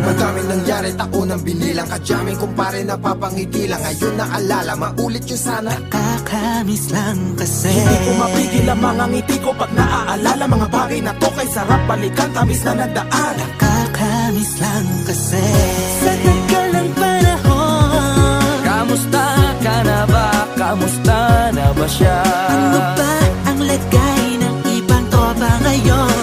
Madaming nangyari, taunang binilang, kadyaming kumpare napapangiti lang. Ngayon naalala, maulit yun sana. Nakakamiss lang kasi hindi ko mapigil ang mga ngiti ko pag naaalala. Mga bagay na to kay sarap balikan, tamis na nagdaan. Nakakamiss lang kasi sa tagal ng panahon. Kamusta ka na ba? Kamusta na ba siya? Ano ba ang lagay ng ibang tropa ngayon?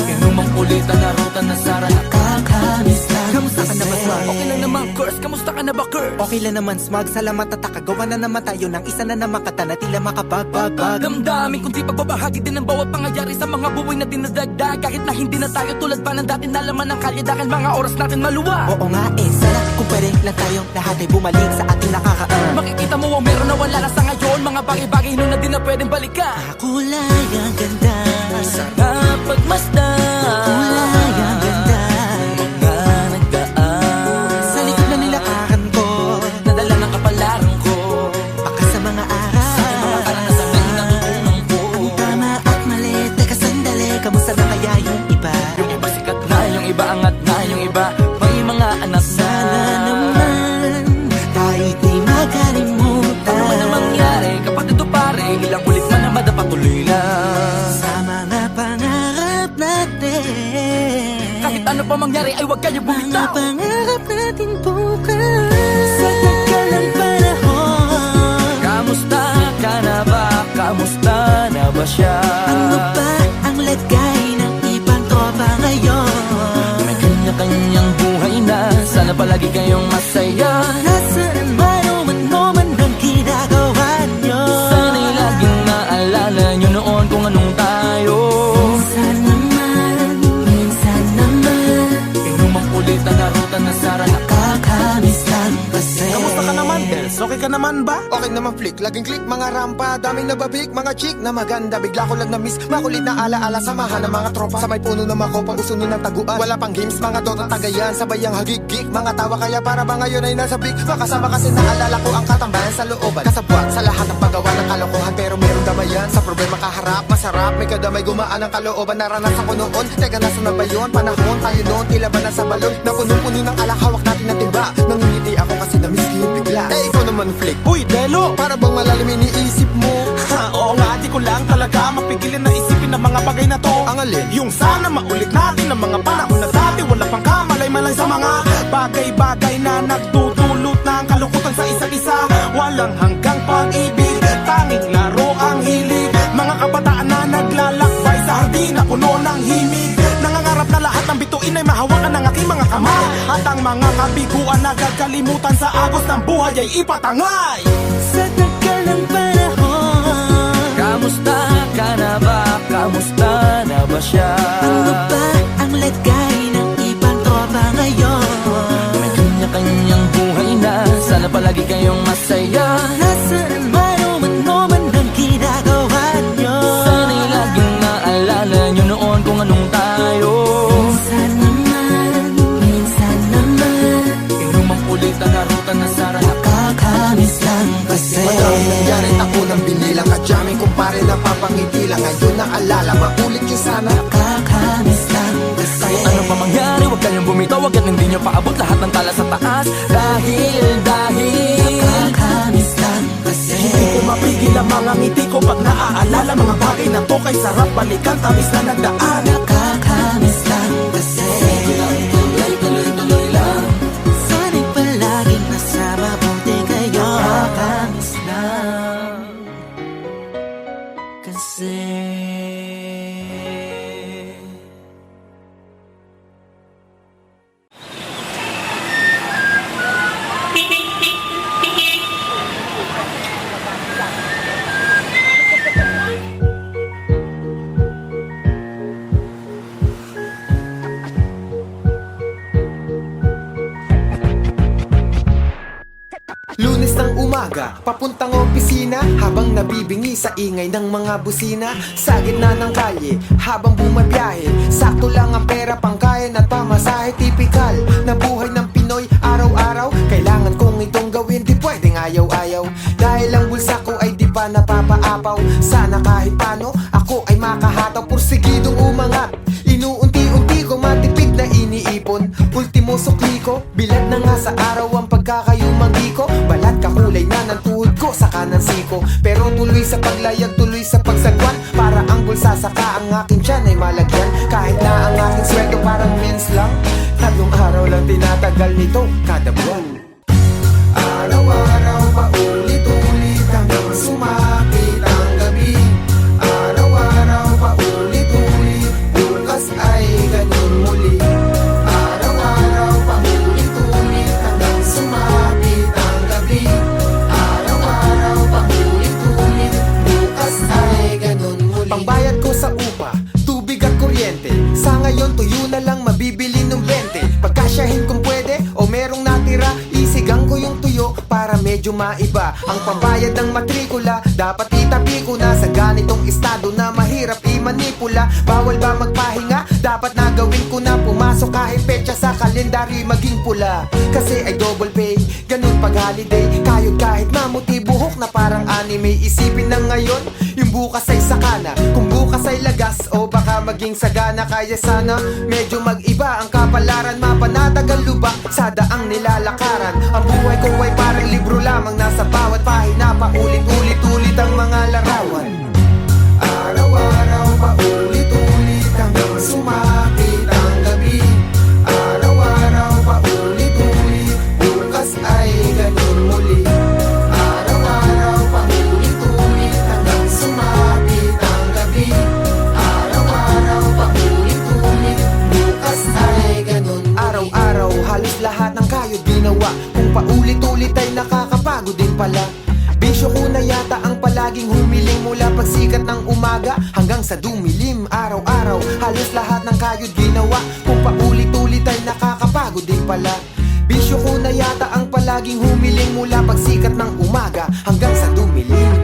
Inumang kulitan na ruta na sara. Nakakamiss lang. Kamusta ka na ba, Smug? Okay lang naman, Curse. Kamusta ka na ba, Curse? Okay lang naman, Smug. Salamat at nakagawa na naman tayo ng isa na naman kata na tila makabagbag. Damdamin kundi pagbabahagi din ng bawat pangyayari sa mga buhay na dinadagdag. Kahit na hindi na tayo tulad pa ng dati na laman ng kalye, dahil mga oras natin maluwa. Oo nga sana kung pwede lang tayong lahat ay bumalik sa ating nakakaan. Makikita mo ang meron na wala na sa ngayon. Mga bagay-bagay nun na di na pwedeng balikan. Kulay ang ganda, Sarap pagmasdan. kulay ang ganda. Mga nagdaan Sa likod na nilakaran ko, nadala ng kapalaran ko. baka sa mga araw Mga karanasan na natutunan ko. ang tama at mali. Teka sandali, kamusta na kaya yung iba? Yung iba sikat na, yung iba angat na, yung iba may mga anak na. Sana naman tayo'y di makalimutan. Ano man ang mangyari, kapatid o pare, ilang ulit man na madapatuloy lang. Sa mga pangarap natin, Kahit ano pa mangyari ay huwag kayo mga bumitaw. pangarap natin bukas. Sa tagal ng panahon, Kamusta ka na ba? Kamusta na ba siya? ano ba ang lagay ng ibang tropa ngayon? May kanya-kanyang buhay na, sana palagi kayong masaya. Nasaan man o man ang ginagawa nyo? Sana'y laging naalala nyo noon kung anong tayo. Minsan naman Inumang ulit ang narutan na sara. nakakamiss lang kasi. Kamusta ka naman, Dels? Okay ka naman ba? Okay naman flick, laging click, mga rampa, daming nababik, mga chick na maganda. Bigla ko lang na-miss, makulit na alaala, samahan ng mga tropa. Sa may puno na makopa, uso nun ng taguan. Wala pang games, mga dota tagayan, sabayang hagig-gig. Mga tawa kaya para ba ngayon ay nasa big. Makasama kasi naalala ko ang katambayan sa looban. Kasabwat sa lahat ng paggawa ng kalokohan, pero merong damayan. Sa problema kaharap, masarap, may kadamay gumaan ang kalooban. Naranasan ko noon, teka nasa na ba yun? Panahon tayo noon, tila ba nasa balon? Na punong-puno ng alak, hawak natin ng timba. Nangingiti ako kasi na-miss ko yung bigla. Eh ikaw naman flick, Uy, Delo! para bang malalim iniisip mo? Ha, oo nga, di ko lang talaga mapigilin na isipin ang mga bagay na to. Ang alin? Yung sana maulit natin ang mga panahon na dati. Wala pang kamalay-malay sa mga bagay-bagay na nagdudulot ng kalungkutan sa isa't isa. Walang hanggang pag-ibig, tanging laro ang hilig. Mga kabataan na naglalakbay sa hardin na puno ng himig. Nangangarap na lahat ng bituin ay mahawakan ng aking mga kamay. At ang mga kabiguan na gagalimutan sa agos ng buhay ay ipatangay. Sa tagal ng panahon, Kamusta ka na ba? Kamusta na ba siya? ano ba ang lagay ng ibang tropa ngayon? May kanya-kanyang buhay na, sana palagi kayong masaya. Nasaan man o man ang ginagawa nyo? Sana'y laging naalala nyo noon kung anong tayo. Minsan naman Inumang ulit ang narutan na sara. nakakamiss lang kasi. Madaming nangyari, taunang binilang, kadyaming kumpare napapangiti lang. Ngayon naalala, maulit yun sana. Nakakamiss lang kasi. Kahit ano pa mangyari, huwag kayong bumitaw. Huwag hindi nyo paabot lahat ng tala sa taas. Dahil Nakakamiss lang kasi. Hindi ko mapigil ang mga ngiti ko pag naaalala. Mga bagay na to kay sarap balikan, tamis na nagdaan. Nakakamiss lang kasi. tuloy-tuloy lang. Sana'y palaging nasa mabuti kayo. Nakakamiss Lang. kasi. Lunes ng umaga, papuntang opisina, habang nabibingi sa ingay ng mga busina. Sa gitna ng kalye, habang bumabiyahe, sakto lang ang pera pangkain at pamasahe. Tipikal na buhay ng Pinoy, araw-araw kailangan kong pa napapaapaw. Sana kahit paano ako ay makahataw. Porsigidong umangat, inuunti-unti ko matipid na iniipon. Ultimo sukli ko, bilad na nga sa araw ang pagkakayumanggi ko. Balat kakulay na ng tuhod ko sa kanan siko, pero tuloy sa paglayag, tuloy sa pagsagwan. Para ang bulsa saka ang aking tiyan ay malagyan. Kahit na ang aking sweldo parang mens lang, 3 araw lang tinatagal nito kada buwan. Araw-araw paulit-ulit hanggang sumakit ang gabi. Araw-araw paulit-ulit, bukas ay ganun muli. Araw-araw paulit-ulit hanggang sumakit ang gabi. Araw-araw paulit-ulit, bukas ay ganun muli. Pangbayad ko sa upa, tubig at kuryente, sa ngayon tuyo na lang mabibili ng 20. Pagkasyahin kung pwede o merong natira, isigang ko yung tuyo para medyo maiba. Ang pambayad ng matrikula, dapat itabi ko na sa ganitong estado na mahirap i-manipula. Bawal ba magpahinga? Dapat na gawin ko na. Pumasok kahit petsa sa kalendaryo maging pula, kasi ay double pay, ganun pag holiday. Kayod kahit mamuti buhok na parang anime. Isipin na ngayon, yung bukas ay sakana. Kung bukas ay lagas o baka maging sagana. Kaya sana medyo mag-iba ang kapalaran, mapanatagal lubak sa daang nilalakaran. Ang buhay ko ay parang libro lamang, nasa bawat pahina paulit-ulit-ulit ang mga larawan. Araw-araw paulit-ulit hanggang sumakit ang gabi. Araw-araw paulit-ulit, bukas ay ganun muli. Araw-araw paulit-ulit hanggang sumakit ang gabi. Araw-araw paulit-ulit, bukas ay ganun muli. Araw-araw halos lahat ng kayod ginawa. Kung paulit-ulit ay nakakapagod din pala. Bisyo ko na yata ang palaging humiling mula pagsikat ng umaga hanggang sa dumilim. Araw-araw halos lahat ng kayod ginawa. Kung paulit-ulit ay nakakapagod din pala. Bisyo ko na yata ang palaging humiling mula pagsikat ng umaga hanggang sa dumilim.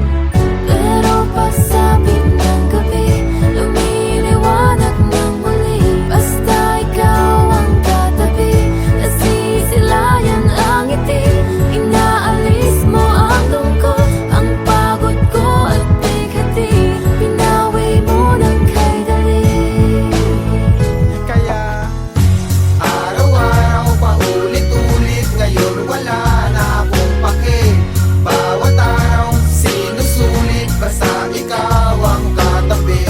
Pero pagsabi ng gabi, lumiliwanag ng muli. Basta ikaw ang katabi, nasisilayan ang ngiti. Inaalis mo ang lungkot, ang pagod ko at bigati. Pinawi mo ng kay dali. Kaya araw-araw paulit-ulit, ngayon wala na akong pake. Bawat araw sinusulit, basta ikaw ang katabi.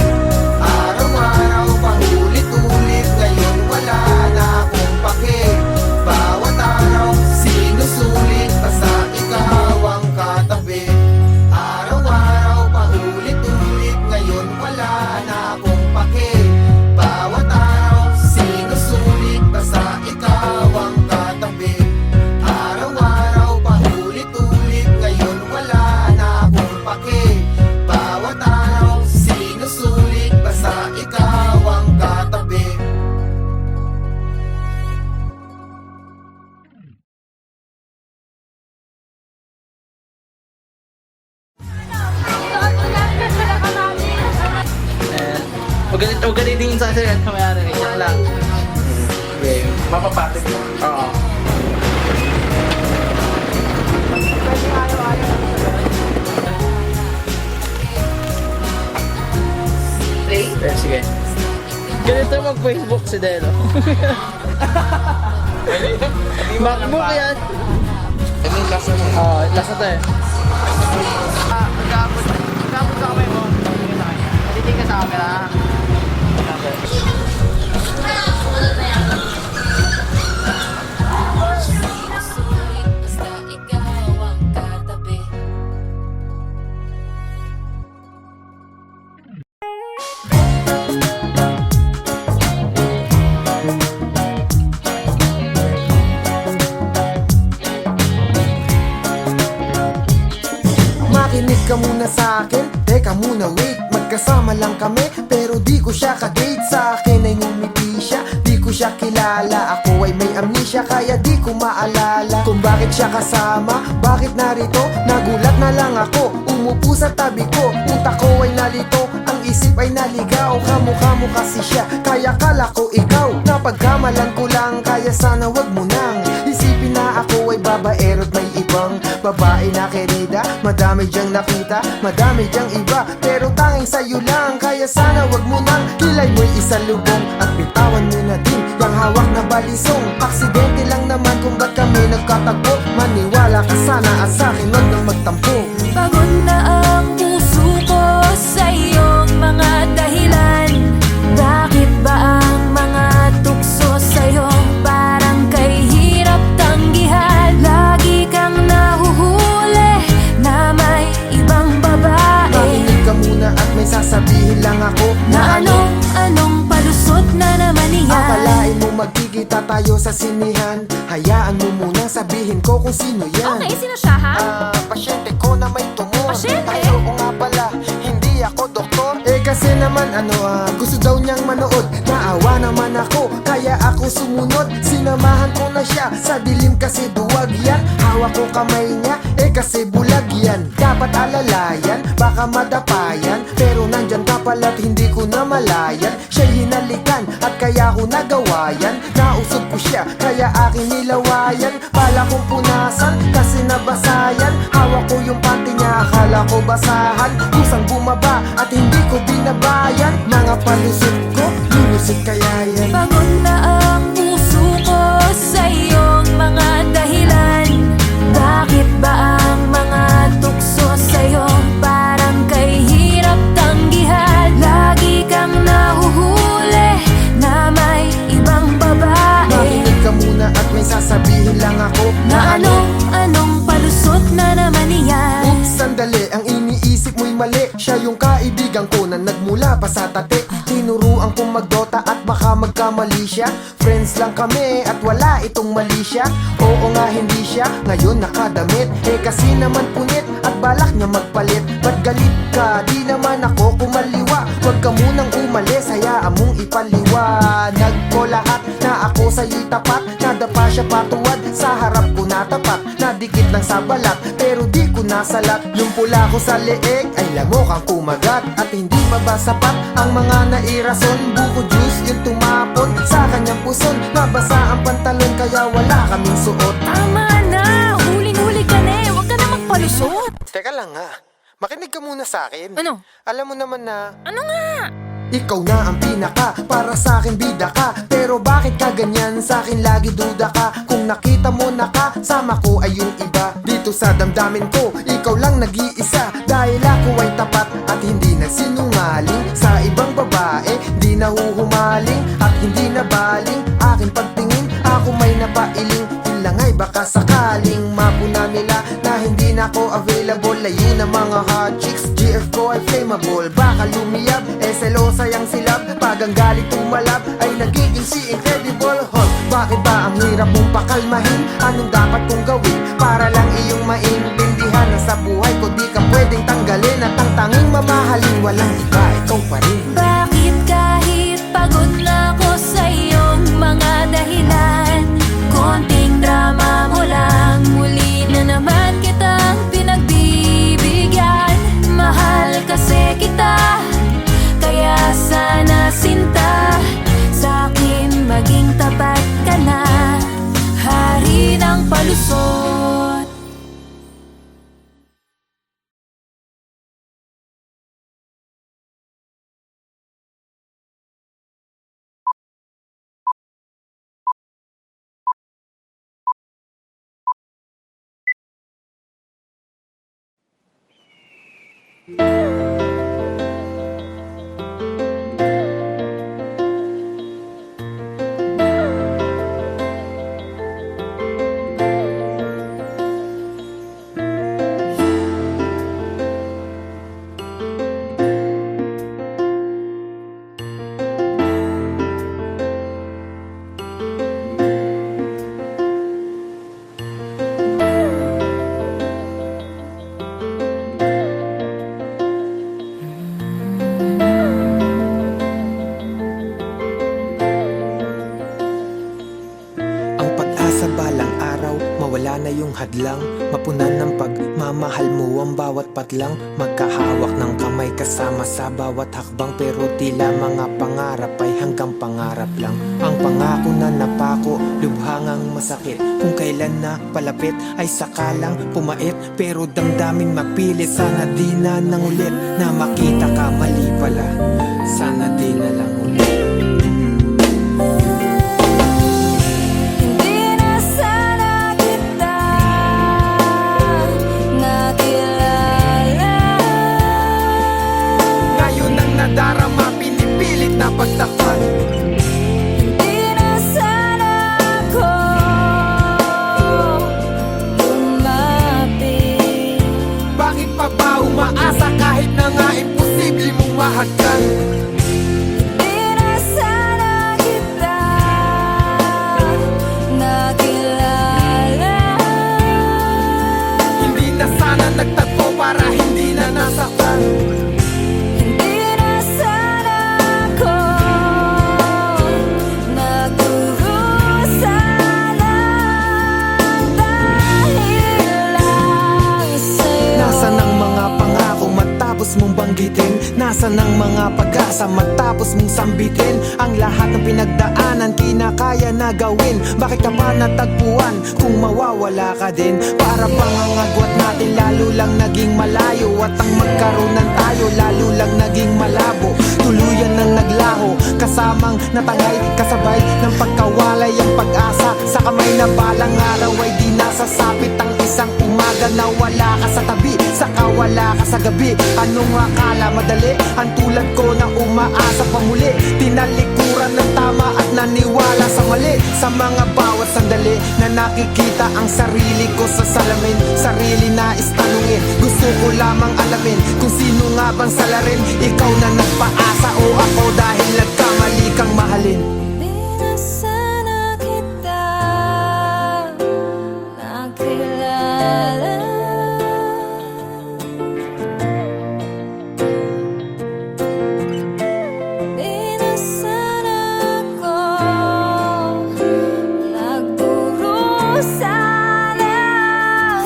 Araw-araw paulit-ulit, ngayon wala na akong pake. Bawat araw sinusulit, basta ikaw ang katabi. Araw-araw paulit-ulit, ngayon wala na akong pake. Bawat araw sinusulit, basta ikaw ang katabi. Araw-araw paulit-ulit, ngayon wala na akong pake. Bawat araw sinusulit, basta ikaw ang katabi. Huwag ganito sa akin, kamaya na ganyan lang. Okay, mapapatik mo. Oo. Play? Sige. Ganito mag-Facebook si Delo. Macbook yan. Ano yung lasa mo? Oo, lasa to eh. Magkabot sa kamay mo. Tingin sa kanya. Natitig ka sa camera. Sinusulit, basta ikaw ang katabi. Makinig ka muna sa akin, teka muna wait. Magkasama lang kami, pero di ko siya ka-date. Sa akin ay ngumiti siya, di ko siya kilala. Ako ay may amnesia, kaya di ko maalala kung bakit siya kasama, bakit narito. Nagulat na lang ako, umupo sa tabi ko. Utak ko ay nalito, ang isip ay naligaw, kamukha mo kasi siya, kaya kala ko ikaw. Napagkamalan ko lang, kaya sana wag mo nang isipin na ako ay babaero't may ibang babae na kerida. Madami diyang nakita, madami diyang iba, pero tanging sa'yo lang, kaya sana wag mo nang kilay mo'y isang lubong at bitawan mo na din yung hawak na balisong. Aksidente lang naman kung ba't kami nagkatagpo, maniwala ka sana at sa'kin wag nang magtampo. Pagod na ang puso ko sa iyong mga dahilan. Bakit ba ang mga tukso sa'yo parang kay hirap tanggihan? Lagi kang nahuhuli na may ibang babae. Makinig ka muna at may sasabihin lang ako Na anong palusot na naman iyan? Akalain mo magkikita tayo sa sinihan, hayaan mo munang sabihin ko kung sino yan. Okay, sino siya ha? Pasyente ko na may tumor. Pasyente? Ay, oo nga pala, hindi ako doktor. Kasi naman gusto daw niyang manood. Naawa naman ako, kaya ako sumunod. Sinamahan ko na siya, sa dilim kasi duwag yan. Hawak ko kamay niya, kasi bulag yan. Dapat alalayan, baka madapayan, pero nandyan ka pala't hindi ko na malayan. Siya'y hinalikan, at kaya ko nagawa yan. Nausog ko siya, kaya aking nilawayan. Bala kong punasan, kasi nabasayan. Hawak ko yung panty niya, akala ko basahan. Kusang bumaba, at hindi ko binabayan. Mga palusot ko, lulusot kaya yan. Pagod na ang puso ko sa iyong mga dahilan. Bakit ba ang mga tukso sa'yo parang kay hirap tanggihan? Lagi kang nahuhuli na may ibang babae. Makinig ka muna at may sasabihin lang ako Na anong palusot na naman iyan? Oops, sandali, ang iniisip mo'y mali. Siya yung kaibigan ko na nagmula pa sa tate. Tinuruan kong magdota at baka magkamali siya. Friends lang kami at wala itong mali siya. Oo nga hindi siya, ngayon nakadamit. Kasi naman punit at balak niya magpalit. Ba't galit ka? Di naman ako kumaliwa. Huwag ka munang umalis, hayaan mong ipaliwanag ko lahat na ako sa'yo'y tapat. Nadapa siya patuwad, sa harap ko natapat. Nadikit lang sa balat, pero di ko nasalat. Yung pula ko sa leeg ay lamok ang kumagat. At hindi pa ba sapat ang mga nairason? Buko juice yung tumapon sa kanyang puson. Nabasa ang pantalon kaya wala kaming suot. Tama na! Huling-huli ka na eh! Huwag ka na magpalusot! Teka lang nga, makinig ka muna sa akin. Ano? Alam mo naman na Ano nga? ikaw na ang pinaka, para sa akin bida ka. Pero bakit ka ganyan, sa akin lagi duda ka. Kung nakita mo na kasama ko ay yung iba. Dito sa damdamin ko, ikaw lang nag-iisa. Dahil ako ay tapat at hindi nagsinungaling. Sa ibang babae, di nahuhumaling at hindi nabaling. Aking pagtingin, ako may napailing. Yun lang ay baka sakaling mapuna nila na hindi na ako available. Layo na mga hot chicks, GF ko ay flammable. Baka lumiyab, selosa yang silab. Pag ang galit tumalab, ay nagiging si Incredible Hulk. Bakit ba ang hirap mong pakalmahin? Anong dapat kong gawin para lang iyong maintindihan na sa buhay ko di ka pwedeng tanggalin. At ang tanging mamahalin, walang iba, ikaw pa rin. Bakit kahit pagod na ako sa iyong mga dahilan, konting drama mo lang, muli na naman kitang pinagbibigyan. Mahal kasi kita, kaya sana sinta, sa akin maging tapat ka na, hari ng palusot. hadlang, mapunan ng pagmamahal mo ang bawat patlang. Magkahawak ng kamay kasama sa bawat hakbang, pero tila mga pangarap ay hanggang pangarap lang. Ang pangako na napako, lubhangang masakit. Kung kailan na palapit ay sakalang pumait, pero damdamin mapilit. Sana di na nang ulit na makita ka, mali pala. Sana di na lang ulit. Hindi na sana kita nakilala. Ngayon ang nadarama, pinipilit na pagtakpan. Hindi na sana ako lumapit. Bakit pa ba umaasa kahit na nga imposible mong mahagkan? Hindi na sana kita nakilala. Hindi na sana nagtagpo para hindi na nasaktan. Hindi na sana ako nagdurusa lang dahil lang sa'yo. Nasaan ang mga pangako matapos mong banggitin? Nasaan ang mga pag-asa matapos mong sambitin? Ang lahat ng pinagdaanan kinakaya na gawin. Bakit ka pa natagpuan kung mawawala ka din? Para bang ang agwat natin lalo lang naging malayo, at ang magkaroon tayo lalo lang naging malabo. Tuluyan ng naglaho, kasamang natangay, kasabay ng pagkawalay ang pag-asa. Sa kamay na balang araw ay di nasasapit ang isang umaga na wala ka sa tabi, saka wala ka sa gabi. Anong akala madali? Ang tulad ko na umaasa pa muli, tinalikuran ng tama at naniwala sa mali. Sa mga bawat sandali na nakikita ang sarili ko sa salamin, sarili na istanungin, gusto ko lamang alamin kung sino nga bang salarin. Ikaw na nagpaasa o ako dahil nagkamali kang mahalin. Hindi na sana kita nakilala. Hindi na sana ako nagdurusa lang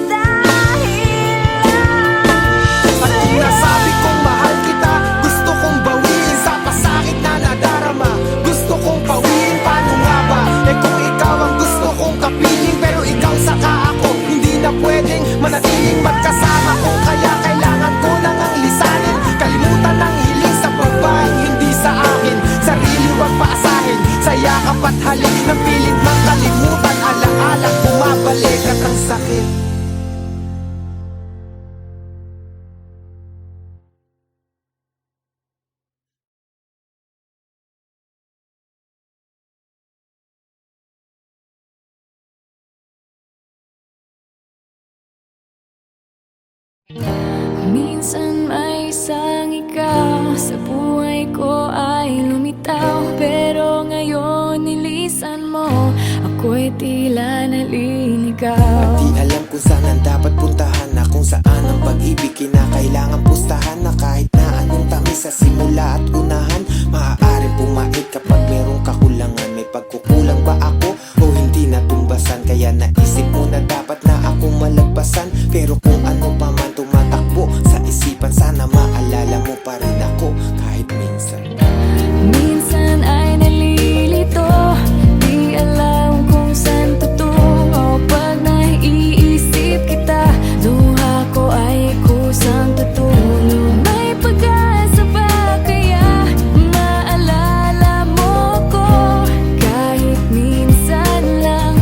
dahil lang At kung sa'yo. nasabi kong mahal kita, gusto kong bawiin sa pasakit na nadarama. Gusto kong pawiin, paano nga ba? Eh kung ikaw ang gusto kong kapiling, pero ikaw saka ako, hindi na pwedeng manatiling magkasama. Kung kaya kailangan ko nang ang lisanin, kalimutan ang hiling sa babaeng hindi sa akin. Sarili wag paasahin, sa yakap at halik ng pilit mang kalimutan. Alaala bumabalik at ang sakit. Minsan may isang ikaw sa buhay ko ay lumitaw, pero ngayon nilisan mo, ako'y tila naliligaw. Di alam kung saan ang dapat puntahan, na kung saan ang pag-ibig kinakailangan pustahan. Na kahit na anong tamis sa simula at unahan, maaaring pumait kapag merong kakulangan. May pagkukulang ba ako o hindi natumbasan? Kaya naisip mo na dapat na ako malagpasan. Pero kung ano pa man tumatakbo sa isipan, sana maalala mo pa rin ako kahit minsan. Minsan ay nalilito, di alam kung saan tutungo. Pag naiisip kita, luha ko ay kusang tutulog. May pag-asa ba kaya maalala mo ko? Kahit minsan lang,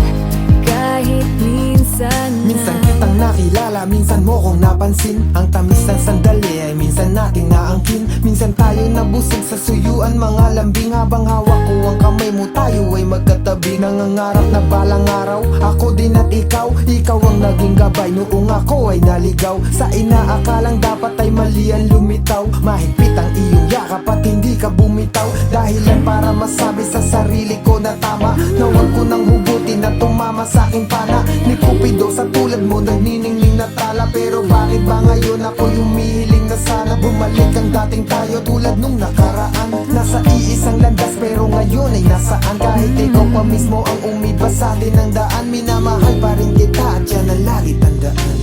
kahit minsan lang. Minsan kitang nakilala, minsan mo kong napansin. Ang tamis ng sandali ay minsan nating naangkin. Minsan tayo nabusog sa suyuan, mga lambing. Habang hawak ko ang kamay mo, tayo ay magkatabi. Nangangarap na balang araw, ako din at ikaw. Ikaw ang naging gabay noong ako ay naligaw. Sa inaakalang dapat ay mali ang lumitaw. Mahigpit ang iyong yakap at hindi ka bumitaw. Dahilan para masabi sa sarili ko na tama, na huwag ko nang hugutin na tumama sa aking pana. Ni Cupido sa tulad mo nagniningning natala. Pero bakit ba ngayon ako'y humihiling na sana bumalik ang dating tayo tulad nung nakaraan. Nasa iisang landas pero ngayon ay nasaan? Kahit ikaw pa mismo ang umiba sa atin ng daan, minamahal pa rin kita at yan ang lagi tandaan.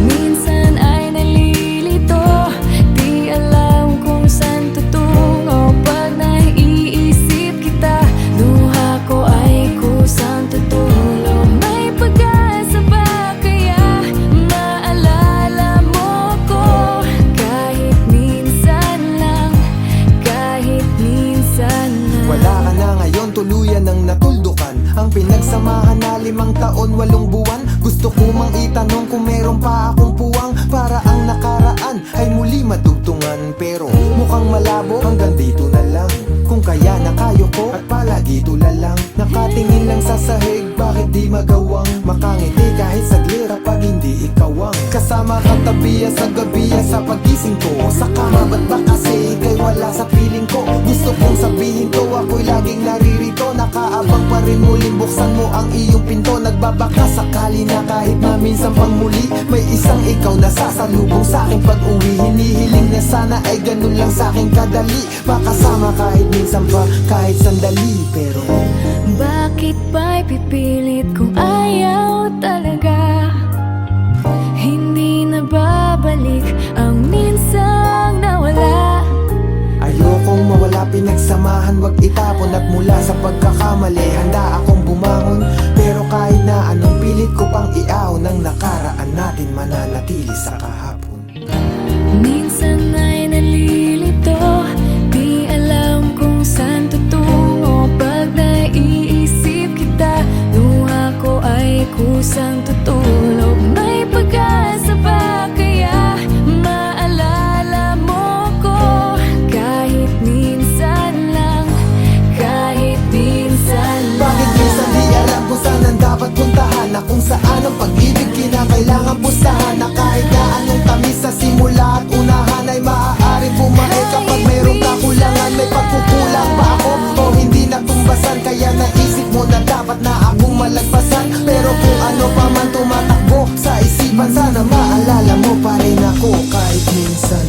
Minsan ay nalilito, di alam kung saan tutungo. Pag naiisip kita, luha ko ay kusang tutulog. May pag-asa ba kaya maalala mo ko? Kahit minsan lang, kahit minsan lang. Wala ka na ngayon, tuluyan ng natuldukan. Ang pinagsamahan na 5 taon, 8 buwan. Gusto ko mang itanong kung meron pa akong puwang para ang nakaraan ay muli madugtungan. Pero mukhang malabo, hanggang dito na lang. Kung kaya nakayo ko at palagi tulalang nakatingin lang sa sahig, bakit di magawang makangiti kahit saglit kapag hindi ikaw ang kasama katabiya sa gabiya sa pagising ko. Sa kama ba't ba kasi ika'y wala sa piling ko? Gusto kong sabihin to, ako'y laging naririto. Nakaabang pa rin muling buksan mo ang iyong pinto. Nagbabaka sakali na kahit na minsan pang muli may isang ikaw na sasalubong sa aking pag-uwi. Hinihiling na sana ay ganun lang sa aking kadali, makasama kahit minsan pa, kahit sandali. Pero bakit ba'y pipilit kung ayaw talaga? Hindi na babalik ang minsang nawala. ayokong mawala, pinagsamahan, wag itapon. At mula sa pagkakamali, handa akong bumangon. Pero kahit na anong pilit ko pang iaw ng nakaraan natin, mananatili sa kahapon. Minsan ay nalilito, di alam kung saan tutungo. Pag naiisip kita, luha ko ay kusang tutulog. May pag-asa ba kaya maalala mo ko? Kahit minsan lang, kahit minsan lang. Bakit minsan di alam kung saan ang dapat puntahan? Na kung saan ang pag-ibig kinakailangan pustahan? Na kahit na anong tamis sa simula at unahan ay maaaring bumalik kapag mayroong kakulangan. May pagkukulang ba ako o hindi natumbasan? Kaya naisip mo na dapat na akong malagpasan. Pero kung ano pa man tumatakbo sa isipan, sana maalala mo pa rin ako kahit minsan.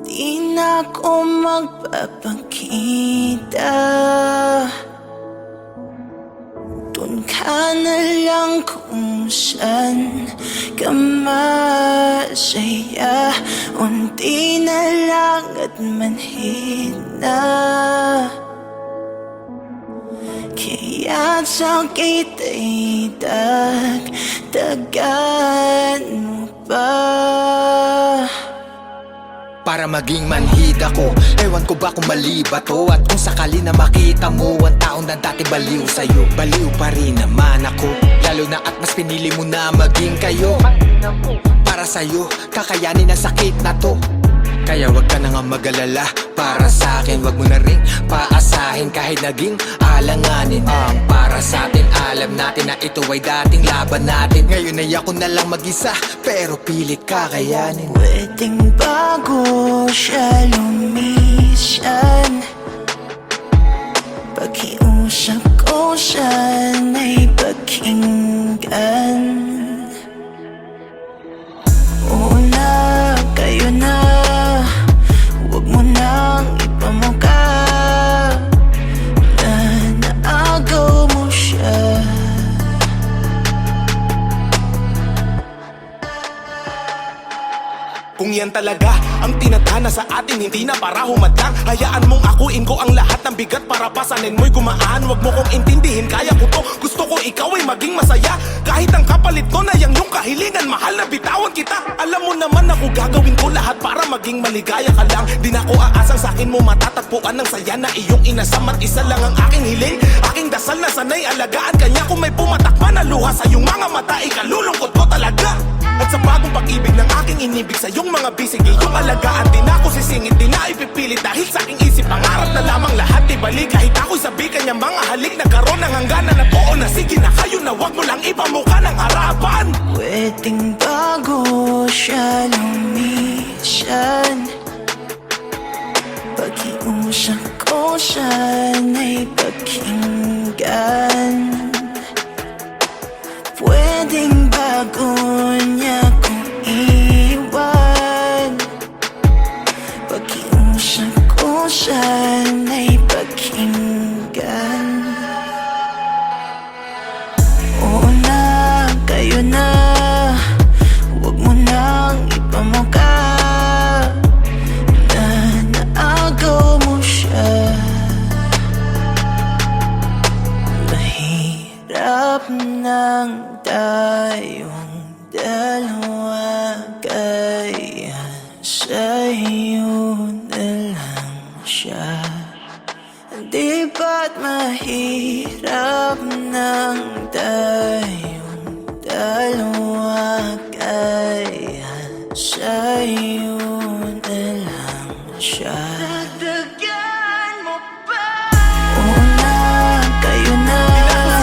Di na ako magpapakita, dun ka na lang kung saan ka masaya. Unti na lang at manhid na, kaya't sakit ay dagdagan mo pa. Para maging manhid ako, ewan ko ba kung mali ba to? At kung sakali na makita mo ang taong na dati baliw sa'yo, baliw pa rin naman ako. Lalo na at mas pinili mo na maging kayo. Para sa'yo, kakayanin ang sakit na to. Kaya wag ka na nga mag-alala, para sa'kin wag mo na rin paasahin. Kahit naging alanganin ang para sa'tin, alam natin na ito ay dating laban natin. Ngayon ay ako na lang mag-isa, pero pilit kakayanin. Pwedeng bago siya lumisan, pakiusap ko sana'y pakinggan. Una, kayo na, huwag mo nang ipamukha na naagaw mo siya. Kung yan talaga ang tinadhana sa atin, hindi na para humadlang. Hayaan mong akuin ko ang lahat ng bigat para pasanin mo'y gumaan. Huwag mo kong intindihin, kaya ko to. Gusto ko ikaw ay maging masaya. Kahit ang kapalit ko na yung kahilingan, mahal na bitawan kita. Alam mo naman ako gagawin ko lahat para maging maligaya ka lang. Di na ko aasang sa'kin mo matatagpuan ng saya na iyong inasam. At isa lang ang aking hiling, aking dasal na sanay alagaan kanya. Kung may pumatakma na luha sa iyong mga mata, ikalulungkot ko talaga. At sa bagong pag-ibig ng aking inibig sa iyong mga bisig, iyong alagaan, di na ako sisingit, di na ipipilit. Dahil sa aking isip, pangarap na lamang lahat ibalik. Kahit ako'y sabi kanya mga halik, nagkaroon ng hangganan at oo na sige na kayo na wag mo lang ipamukha ng harapan. Pwedeng bago siya lumisan, siya ko siya'y pakinggan. Pwedeng bago niya kong iwan. Pakiusap ko siya'y pakinggan. Oo na, kayo na. Huwag mo nang ipamuka na naagaw mo siya. Mahirap nang tayong dalawa, kaya sa'yo na lang siya. Di ba't mahirap nang tayong dalawa, kaya sa'yo na lang siya. Dagdagan mo pa. Oo na, kayo na.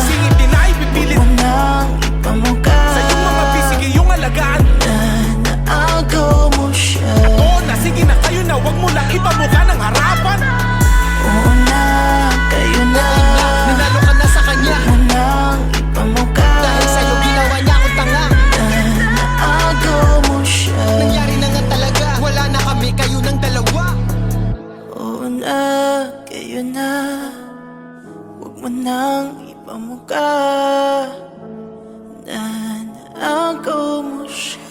Singit din na ipipilit Huwag mo nang ipamuka sa iyong mga bisig iyong alagaan. na naagaw mo siya. Oo na, sige na kayo na, wag mo lang ipamukha ng harapan. Oo na, kayo na. Nanalo ka na sa kanya Huwag mo nang ipamuka dahil sa'yo ginawa niya akong tanga. na naagaw mo siya. Nangyari na nga talaga, wala na kami, kayo ng dalawa. Oo na, kayo na. Huwag mo nang ipamuka na naagaw mo siya.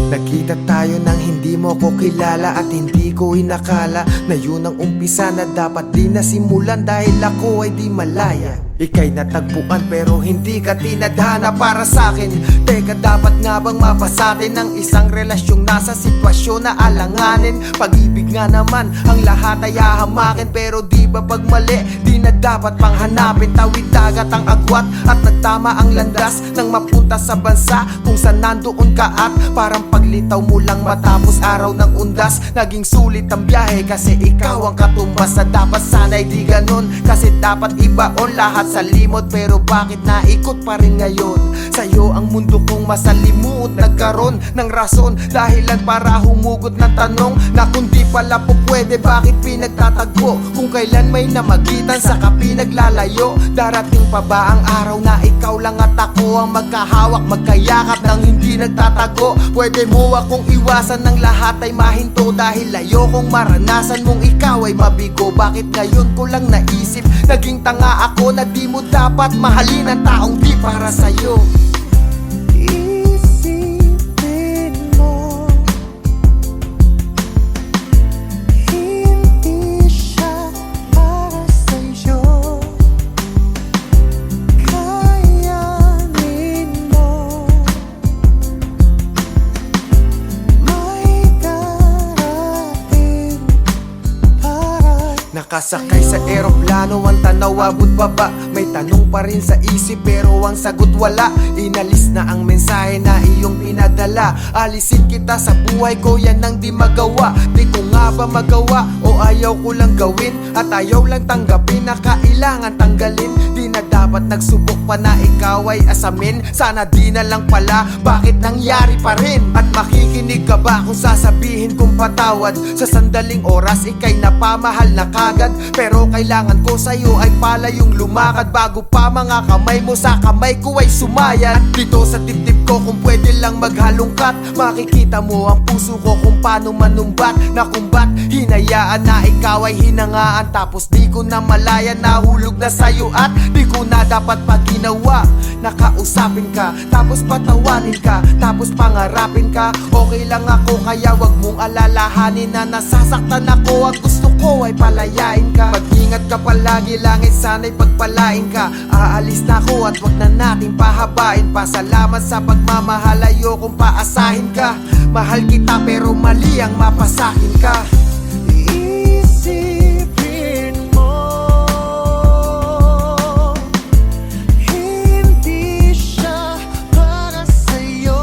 Nagkita tayo nang hindi mo ko kilala at hindi ko inakala na yun ang umpisa na dapat di nasimulan dahil ako ay di malaya. Ika'y natagpuan pero hindi ka tinadhana para sa'kin. Teka, dapat nga bang mapasatin ng isang relasyong nasa sitwasyon na alanganin? Pag-ibig nga naman ang lahat ay hahamakin, pero di ba pag mali di na dapat pang hanapin? Tawid dagat ang agwat at nagtama ang landas nang mapunta sa bansa kung saan nandoon ka at parang paglitaw mo lang matapos araw ng undas. Naging sulit ang biyahe kasi ikaw ang katumbas na dapat sana'y di ganon, kasi dapat ibaon lahat sa limot. Pero bakit naikot pa rin ngayon? Sa'yo ang mundo kong masalimuot, nagkaroon ng rason, dahilan para humugot ng tanong na kung di pala po pwede, bakit pinagtatagpo? Kung kailan may namagitan saka pinaglalayo. Darating pa ba ang araw na ikaw lang at ako ang magkahawak, magkayakap nang hindi nagtatago? Pwede mo akong iwasan ng lahat ay mahinto, dahil ayokong maranasan mong ikaw ay mabigo. Bakit ngayon ko lang naisip, naging tanga ako na di mo dapat mahalin ang taong di para sa'yo. Isipin mo, hindi siya para sa'yo. Kayanin mo, may darating para. Nakasakay sa eroplano, ang tanaw abot baba. May tanong pa rin sa isip pero ang sagot wala. Inalis na ang mensahe na iyong pinadala. Alisin kita sa buhay ko, yan ang di magawa. Di ko nga ba magawa o ayaw ko lang gawin? At ayaw lang tanggapin na kailangan tanggalin. Di na dapat nagsubok pa na ikaw ay asamin. Sana di na lang pala, bakit nangyari pa rin? At makikinig ka ba kung sasabihin kong patawad? Sa sandaling oras ika'y napamahal na kagad, pero kailangan ko sa'yo ay palayong lumakad bago pa mga kamay mo sa kamay ko ay sumayan. Dito sa dibdib ko kung pwede lang maghalongkat, makikita mo ang puso ko kung paano manumbat. Na kung ba't hinayaan na ikaw ay hinangaan, tapos di ko na malaya, nahulog na sa'yo at di ko na dapat pag ginawa. Nakausapin ka, tapos patawanin ka, tapos pangarapin ka. Okay lang ako kaya wag mong alalahanin na nasasaktan ako. Ang gusto ko ay palayain ka. Mag-ingat ka palagi, langit sana'y pagpalain ka. Aalis na ako at wag na natin pahabain pa. Salamat sa pagmamahal, ayokong paasahin ka. Mahal kita pero mali ang mapasakin ka. Isipin mo, hindi siya para sa'yo.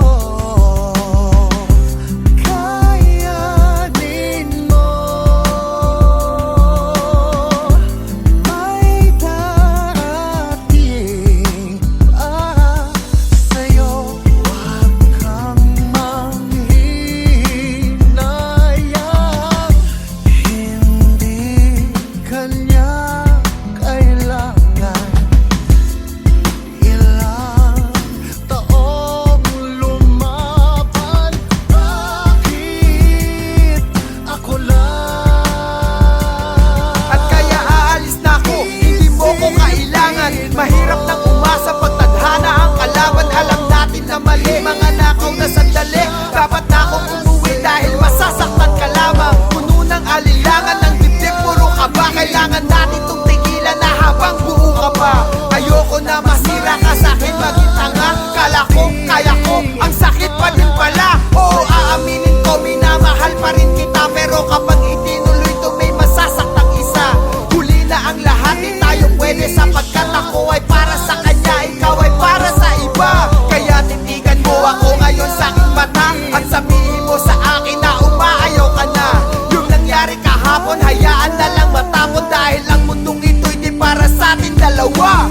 mga nakaw na sandali. Dapat na akong umuwi dahil masasaktan ka lamang. Puno ng alilangan ng dibdib, puro ka ba? Kailangan natin tong tigilan na habang buo ka pa. Ayoko na masira ka sa'kin, maging tanga. Kala ko, kaya ko, ang sakit pa din pala. Oo, aaminin ko, minamahal pa rin kita. Pero kapag itinuloy to, may masasaktang isa. Huli na ang lahat, di tayo pwede. Sapagkat ako ay para sa kanya, ikaw ay para sa iba. Kaya titigan mo ako ngayon sa aking mata at sabihin mo sa akin na umaayaw ka na. Yung nangyari kahapon, hayaan na lang matapon. Dahil ang mundong ito'y di para sa atin dalawa.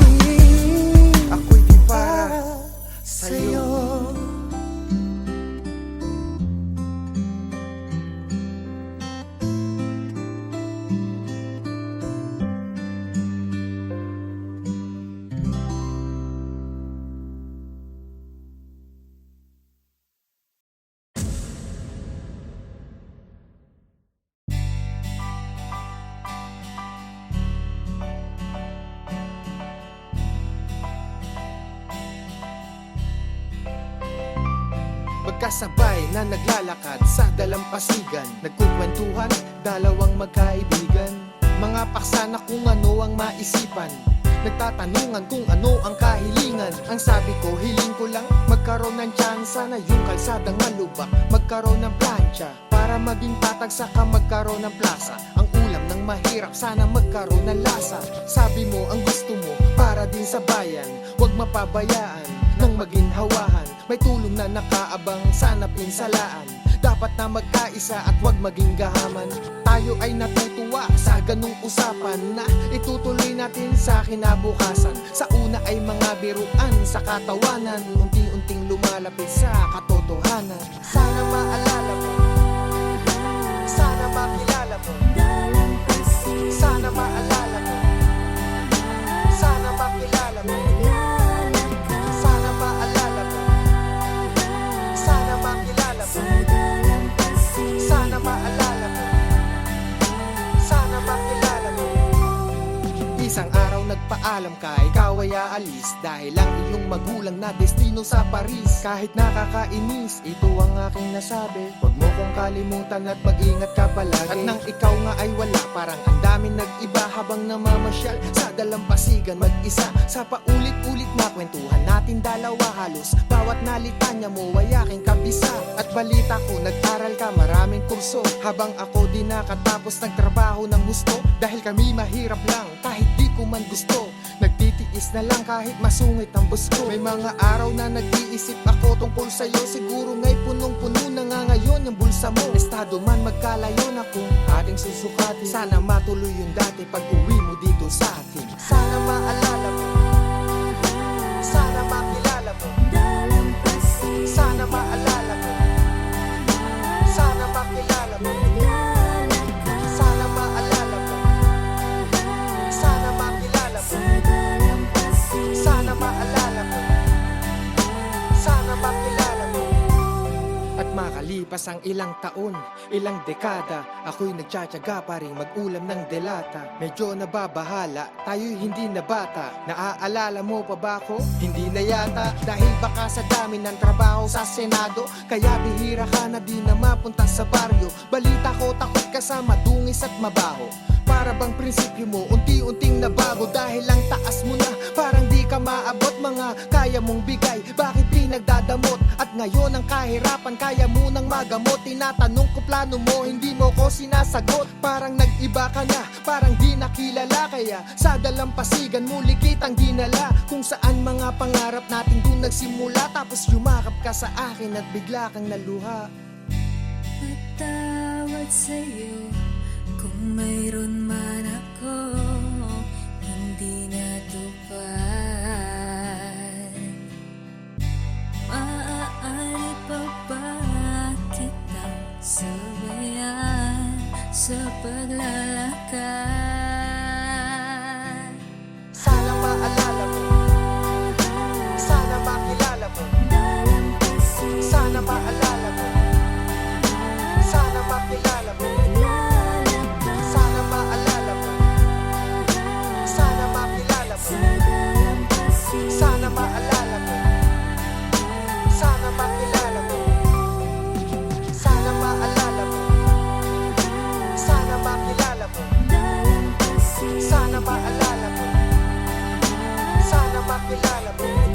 Ako'y di para sa'yo. Magkasabay na naglalakad sa dalampasigan, nagkukwentuhan, dalawang magkaibigan. Mga paksa na kung ano ang maisipan, nagtatanungan kung ano ang kahilingan. Ang sabi ko, hiling ko lang magkaroon ng tsansa na yung kalsadang malubak, magkaroon ng plancha para maging patag, saka magkaroon ng plaza. Ang ulam ng mahirap, sana magkaroon ng lasa. Sabi mo ang gusto mo para din sa bayan, huwag mapabayaan nang maginhawahan. May tulong na nakaabang, sana pinsalaan. Dapat na magkaisa at wag maging gahaman. Tayo ay natutuwa sa ganung usapan na itutuloy natin sa kinabukasan. Sa una ay mga biruan sa katawanan, unti-unting lumalapit sa katotohanan. Sana maalala mo, sana makilala mo, sana maalala mo, sana makilala mo, sana maalala mo, sana makilala mo, sana maalala mo, sana makilala mo. Isang araw nagpaalam ka, ikaw ay aalis dahil ang iyong magulang na destino sa Paris. Kahit nakakainis, ito ang aking nasabi, huwag mo kong kalimutan at mag-ingat ka palagi. At nang ikaw nga ay wala, parang ang daming nag-iba habang namamasyal sa dalampasigan mag-isa. Sa paulit-ulit na kwentuhan natin dalawa, halos bawat nalitanya mo ay aking kabisa. At balita ko, nag-aral ka maraming kurso, habang ako di nakatapos nagtrabaho ng gusto. Dahil kami mahirap lang kahit di ko man gusto, nagtitiis na lang kahit masungit ang bus ko. May mga araw na nag-iisip ako tungkol sa'yo, siguro nga'y punong-puno na nga ngayon yung bulsa mo. Estado man magkalayo na kung ating susukatin, sana matuloy yung dati pag uwi mo dito sa atin. Sana maalala mo, sana makilala mo, sana maalala mo, sana makilala mo, sana maalala mo, sana makilala mo, sana maalala mo, sana makilala mo. At makalipas ang ilang taon, ilang dekada, ako'y nagtsatsaga pa rin mag-ulam ng delata. Medyo nababahala, tayo'y hindi na bata. Naaalala mo pa ba ako? Hindi na yata, dahil baka sa dami ng trabaho sa Senado, kaya bihira ka na di na mapunta sa baryo. Balita ko takot ka sa madungis at mabaho, para bang prinsipyo mo unti-unting nabago. Dahil lang taas mo na, parang di ka maabot mga kaya mong bigay. Bakit pinagdadamot? At ngayon ang kahirapan kaya mo nang magamot. Tinatanong ko plano mo, hindi mo ko sinasagot. Parang nag-iba ka na, parang di nakilala. Kaya sa dalampasigan muli kitang dinala, kung saan mga pangarap natin dun nagsimula. Tapos yumakap ka sa akin at bigla kang naluha. Patawad sa'yo kung mayroon man ako hindi natupad. Maaari pa ba kitang sabayan sa paglalakad? Sana maalala mo, sana makilala mo, sana maalala mo, sana makilala mo, sana maalala mo, sana makilala mo, sana maalala mo, sana makilala mo. maalala mo, sana makilala mo.